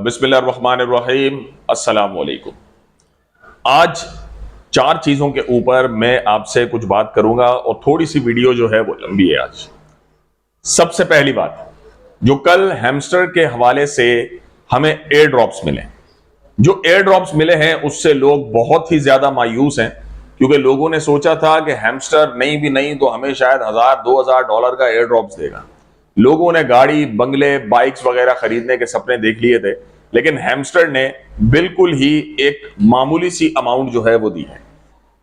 बिस्मिल्लाहिर्रहमानिर्रहीम, अस्सलाम वालेकुम। आज 4 चीज़ों के ऊपर मैं आपसे कुछ बात करूंगा और थोड़ी सी वीडियो जो है वो लंबी है आज। सबसे पहली बात, जो कल हैमस्टर के हवाले से हमें एयर ड्रॉप्स मिले, जो एयर ड्रॉप्स मिले हैं उससे लोग बहुत ही ज़्यादा मायूस हैं, क्योंकि लोगों ने सोचा था कि हैमस्टर नहीं भी नहीं तो हमें शायद $1000-2000 का एयर ड्रॉप्स देगा। लोगों ने गाड़ी, बंगले, बाइक्स वगैरह खरीदने के सपने देख लिए थे, लेकिन हैमस्टर ने बिल्कुल ही एक मामूली सी अमाउंट जो है वो दी है।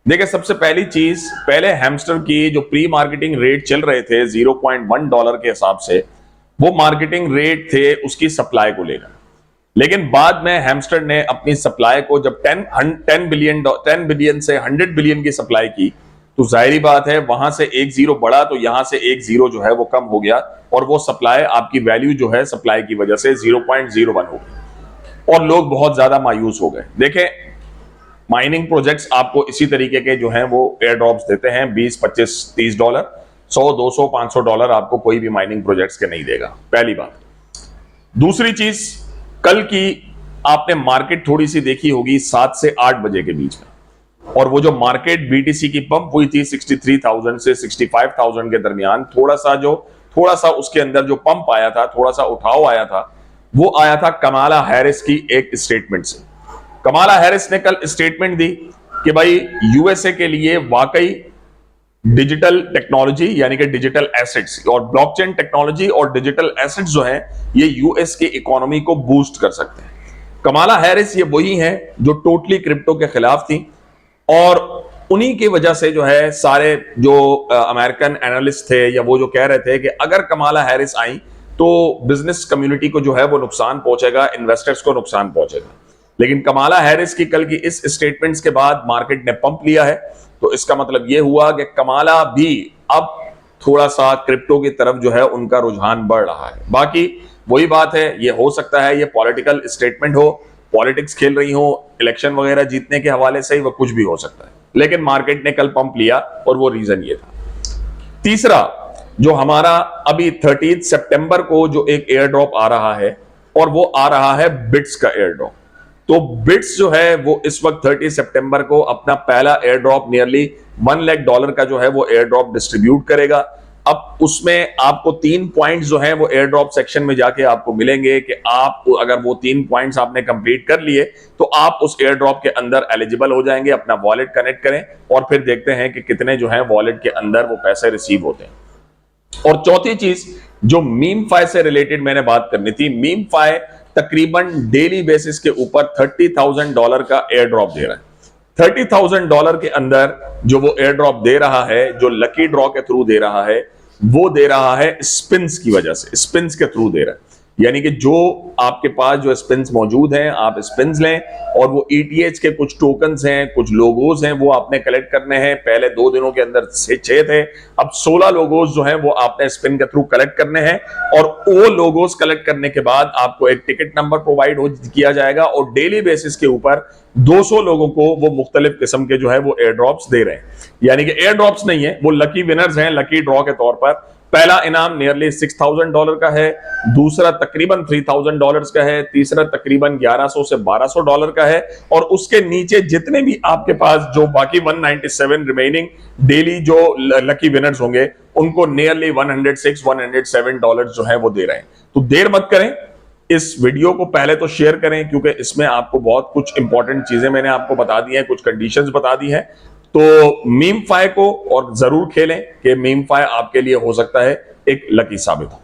देखिए, सबसे पहली चीज, पहले हैमस्टर की जो प्री मार्केटिंग रेट चल रहे थे $0.1 के हिसाब से, वो मार्केटिंग रेट थे उसकी सप्लाई को लेकर। लेकिन बाद में हैमस्टर ने अपनी सप्लाई को जब 10 बिलियन से 100 बिलियन की सप्लाई की, तो जाहिर बात है वहां से एक जीरो बढ़ा तो यहां से एक जीरो जो है वो कम हो गया और वो सप्लाई, आपकी वैल्यू जो है सप्लाई की वजह से 0.01 हो गई और लोग बहुत ज्यादा मायूस हो गए। देखें, माइनिंग प्रोजेक्ट्स आपको इसी तरीके के जो हैं वो एयर ड्रॉप्स देते हैं, $20-25-30, $100, $200, $500 आपको कोई भी माइनिंग प्रोजेक्ट्स के नहीं देगा। पहली बात। दूसरी चीज, कल की आपने मार्केट थोड़ी सी देखी होगी 7 से 8 बजे के बीच में, और वो जो मार्केट बीटीसी की पंप हुई थी 63,000 से 65,000 के दरमियान, थोड़ा सा उसके अंदर जो पंप आया था, थोड़ा सा उठाव आया था, वो आया था कमाला हैरिस की एक स्टेटमेंट से। कमाला हैरिस ने कल स्टेटमेंट दी कि भाई यूएसए के लिए वाकई डिजिटल टेक्नोलॉजी यानी कि डिजिटल एसेट्स और ब्लॉकचेन टेक्नोलॉजी और डिजिटल एसेट्स जो है ये यूएस की इकोनॉमी को बूस्ट कर सकते हैं। कमाला हैरिस ये वही है जो टोटली क्रिप्टो के खिलाफ थी, और उन्हीं की वजह से जो है सारे जो अमेरिकन एनालिस्ट थे या वो जो कह रहे थे कि अगर कमाला हैरिस आई तो बिजनेस कम्युनिटी को जो है वो नुकसान पहुंचेगा, इन्वेस्टर्स को नुकसान पहुंचेगा। लेकिन कमाला हैरिस की कल की इस स्टेटमेंट्स के बाद मार्केट ने पंप लिया है, तो इसका मतलब यह हुआ कि कमाला भी अब थोड़ा सा क्रिप्टो की तरफ जो है उनका रुझान बढ़ रहा है। बाकी वही बात है, ये हो सकता है ये पॉलिटिकल स्टेटमेंट हो, पॉलिटिक्स खेल रही हो, इलेक्शन वगैरह जीतने के हवाले से ही वो कुछ भी हो सकता है, लेकिन मार्केट ने कल पंप लिया और वो रीजन ये था। तीसरा, जो हमारा अभी 30 सितंबर को जो एक एयर ड्रॉप आ रहा है, और वो आ रहा है बिट्स का एयर ड्रॉप। तो बिट्स जो है वो इस वक्त 30 सितंबर को अपना पहला एयर ड्रॉप नियरली $1 लाख का जो है वो एयर ड्रॉप डिस्ट्रीब्यूट करेगा। अब उसमें आपको 3 पॉइंट्स जो हैं वो एयर ड्रॉप सेक्शन में जाके आपको मिलेंगे कि आप अगर वो 3 पॉइंट्स आपने कंप्लीट कर लिए तो आप उस एयर ड्रॉप के अंदर एलिजिबल हो जाएंगे। अपना वॉलेट कनेक्ट करें और फिर देखते हैं कि कितने जो है वॉलेट के अंदर वो पैसे रिसीव होते हैं। और चौथी चीज, जो मीमफाई से रिलेटेड मैंने बात करनी थी, मीमफाई तकरीबन डेली बेसिस के ऊपर $30,000 का एयर ड्रॉप दे रहा है। $30,000 के अंदर जो वो एयर ड्रॉप दे रहा है, जो लकी ड्रॉ के थ्रू दे रहा है, वो दे रहा है स्पिन्स की वजह से, स्पिन्स के थ्रू दे रहा है। यानी कि जो आपके पास जो स्पिन्स मौजूद हैं, आप स्पिन्स लें और वो ETH के कुछ टोकन्स हैं, कुछ लोगोज हैं, वो आपने कलेक्ट करने हैं। पहले 2 दिनों के अंदर 6 थे, अब 16 लोगोज जो हैं वो आपने स्पिन के थ्रू कलेक्ट करने हैं, और वो लोगोज कलेक्ट करने के बाद आपको एक टिकट नंबर प्रोवाइड किया जाएगा, और डेली बेसिस के ऊपर 200 लोगों को वो मुख्तलिफ किस्म के जो है वो एयर ड्रॉप्स दे रहे हैं। यानी कि एयर ड्रॉप्स नहीं है, वो लकी विनर्स हैं, लकी ड्रॉ के तौर पर। पहला इनाम नियरली $6,000 का है, दूसरा तकरीबन $3,000 का है, तीसरा तकरीबन $1100 से $1200 का है, और उसके नीचे जितने भी आपके पास जो बाकी 197 रिमेनिंग डेली जो लकी विनर्स होंगे उनको नियरली $106-107 जो है वो दे रहे हैं। तो देर मत करें, इस वीडियो को पहले तो शेयर करें, क्योंकि इसमें आपको बहुत कुछ इंपॉर्टेंट चीजें मैंने आपको बता दी हैं, कुछ कंडीशंस बता दी हैं। तो मीमफाई को और जरूर खेलें कि मीमफाई आपके लिए हो सकता है एक लकी साबित हो।